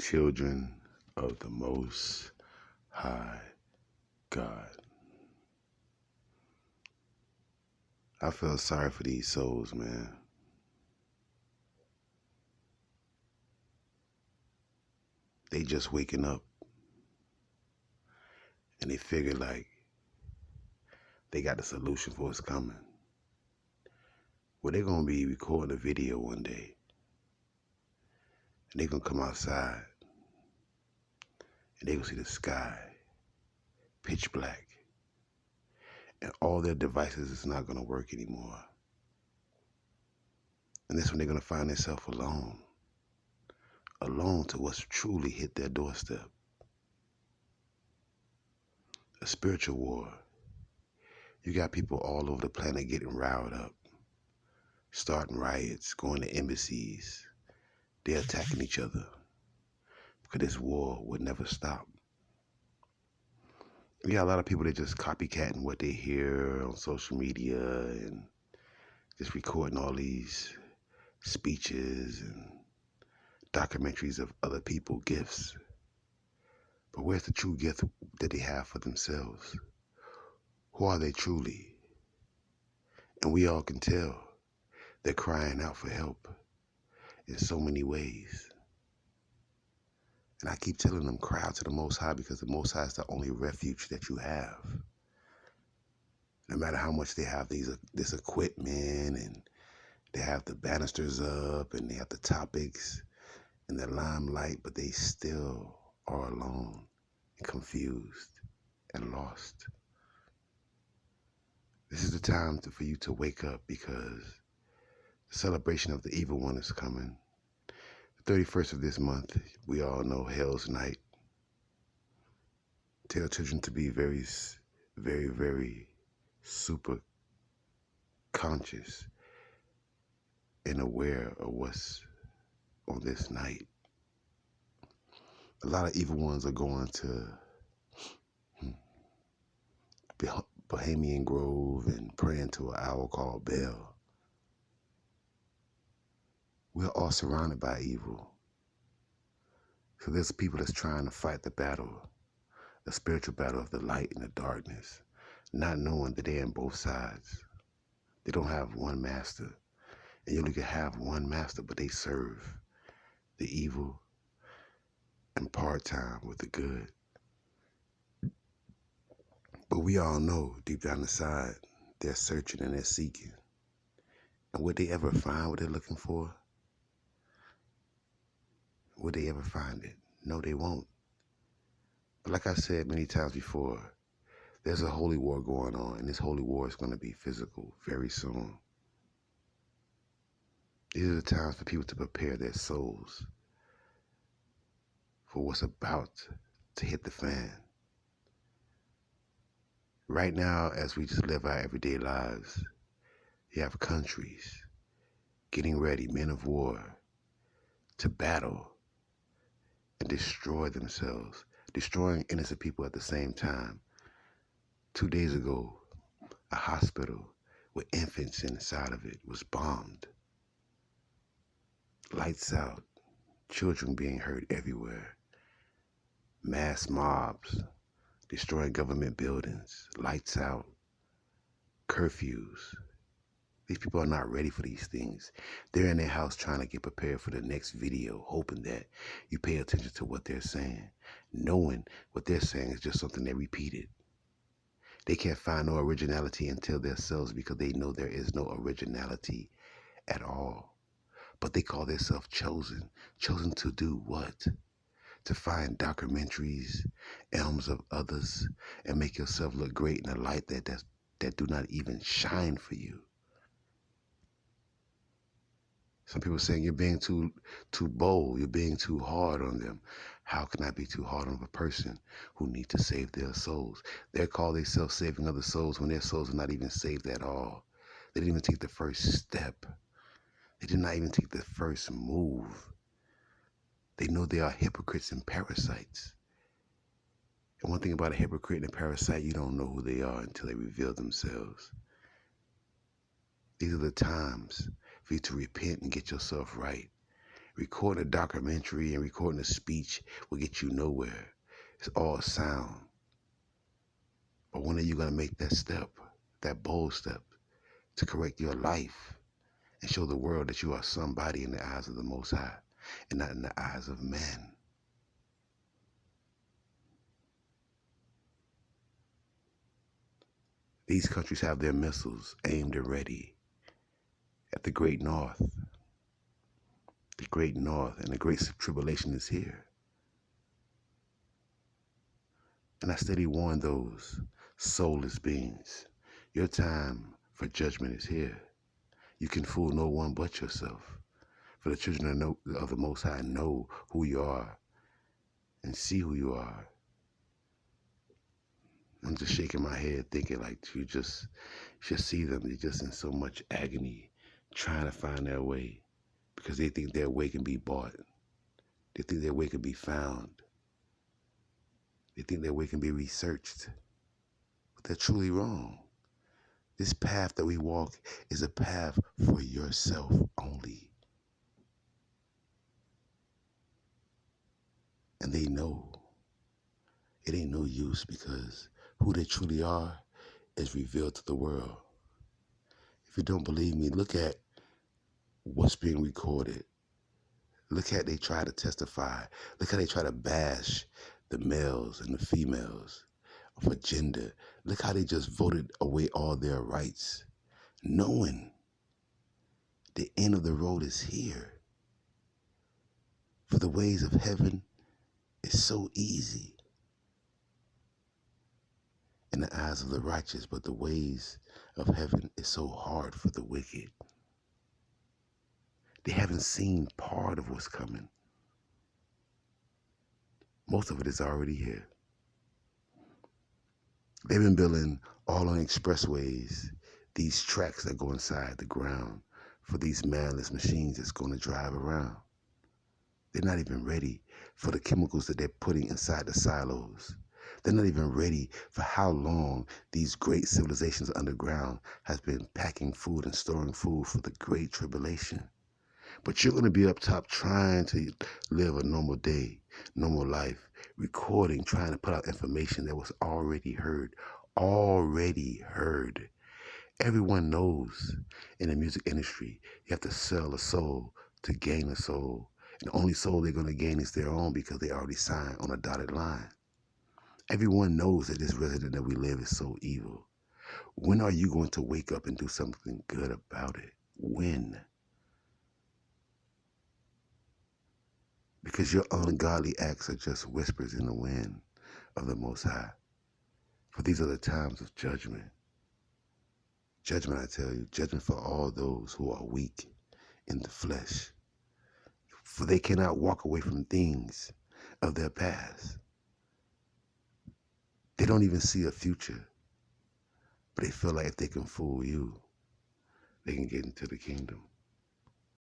children of the Most High God. I feel sorry for these souls, man. They just waking up and they figure like they got the solution for what's coming. Well, they're going to be recording a video one day and they're going to come outside and they're going to see the sky pitch black and all their devices is not going to work anymore. And that's when they're going to find themselves alone to what's truly hit their doorstep. A spiritual war. You got people all over the planet getting riled up, starting riots, going to embassies. They're attacking each other because this war would never stop. You got a lot of people that just copycatting what they hear on social media and just recording all these speeches and documentaries of other people's gifts. But where's the true gift that they have for themselves? Who are they truly? And we all can tell they're crying out for help in so many ways. And I keep telling them, cry out to the Most High, because the Most High is the only refuge that you have. No matter how much they have this equipment and they have the banisters up and they have the topics and the limelight, but they still are alone and confused and lost. This is the time for you to wake up, because the celebration of the evil one is coming. The 31st of this month, we all know Hell's Night. Tell children to be very, very, very super conscious and aware of what's on this night. A lot of evil ones are going to Bohemian Grove and praying to an owl called Baal. We're all surrounded by evil. So there's people that's trying to fight the battle, the spiritual battle of the light and the darkness, not knowing that they're on both sides. They don't have one master. And you only can have one master, but they serve the evil and part-time with the good. But we all know deep down inside, they're searching and they're seeking. And would they ever find what they're looking for? Would they ever find it? No, they won't. But like I said many times before, there's a holy war going on, and this holy war is going to be physical very soon. These are the times for people to prepare their souls for what's about to hit the fan. Right now, as we just live our everyday lives, you have countries getting ready, men of war, to battle and destroy themselves, destroying innocent people at the same time. 2 days ago, a hospital with infants inside of it was bombed. Lights out, children being hurt everywhere, mass mobs destroying government buildings, lights out, curfews. These people are not ready for these things. They're in their house trying to get prepared for the next video, hoping that you pay attention to what they're saying, knowing what they're saying is just something they repeated. They can't find no originality until themselves, because they know there is no originality at all. But they call themselves chosen. Chosen to do what? To find documentaries, elms of others, and make yourself look great in a light that do not even shine for you. Some people saying you're being too bold, you're being too hard on them. How can I be too hard on a person who needs to save their souls? They call themselves saving other souls when their souls are not even saved at all. They didn't even take the first step. They did not even take the first move. They know they are hypocrites and parasites. And one thing about a hypocrite and a parasite, you don't know who they are until they reveal themselves. These are the times for you to repent and get yourself right. Recording a documentary and recording a speech will get you nowhere. It's all sound. But when are you going to make that step, that bold step, to correct your life and show the world that you are somebody in the eyes of the Most High and not in the eyes of men? These countries have their missiles aimed and ready at the Great North. The Great North and the Great Tribulation is here. And I steady warn those soulless beings, your time for judgment is here. You can fool no one but yourself. For the children of the Most High know who you are and see who you are. I'm just shaking my head thinking like you just should see them. They're just in so much agony trying to find their way because they think their way can be bought. They think their way can be found. They think their way can be researched. But they're truly wrong. This path that we walk is a path for yourself only. And they know it ain't no use because who they truly are is revealed to the world. If you don't believe me, look at what's being recorded. Look how they try to testify. Look how they try to bash the males and the females for gender. Look how they just voted away all their rights, knowing the end of the road is here. For the ways of heaven is so easy in the eyes of the righteous, but the ways of heaven is so hard for the wicked. They haven't seen part of what's coming. Most of it is already here. They've been building all on expressways, these tracks that go inside the ground for these manless machines that's going to drive around. They're not even ready for the chemicals that they're putting inside the silos. They're not even ready for how long these great civilizations underground has been packing food and storing food for the Great Tribulation. But you're going to be up top trying to live a normal day, normal life, recording, trying to put out information that was already heard. Already heard. Everyone knows in the music industry, you have to sell a soul to gain a soul. And the only soul they're going to gain is their own because they already signed on a dotted line. Everyone knows that this resident that we live is so evil. When are you going to wake up and do something good about it? When? Because your ungodly acts are just whispers in the wind of the Most High. For these are the times of judgment. Judgment, I tell you, judgment for all those who are weak in the flesh. For they cannot walk away from things of their past. They don't even see a future. But they feel like if they can fool you, they can get into the kingdom.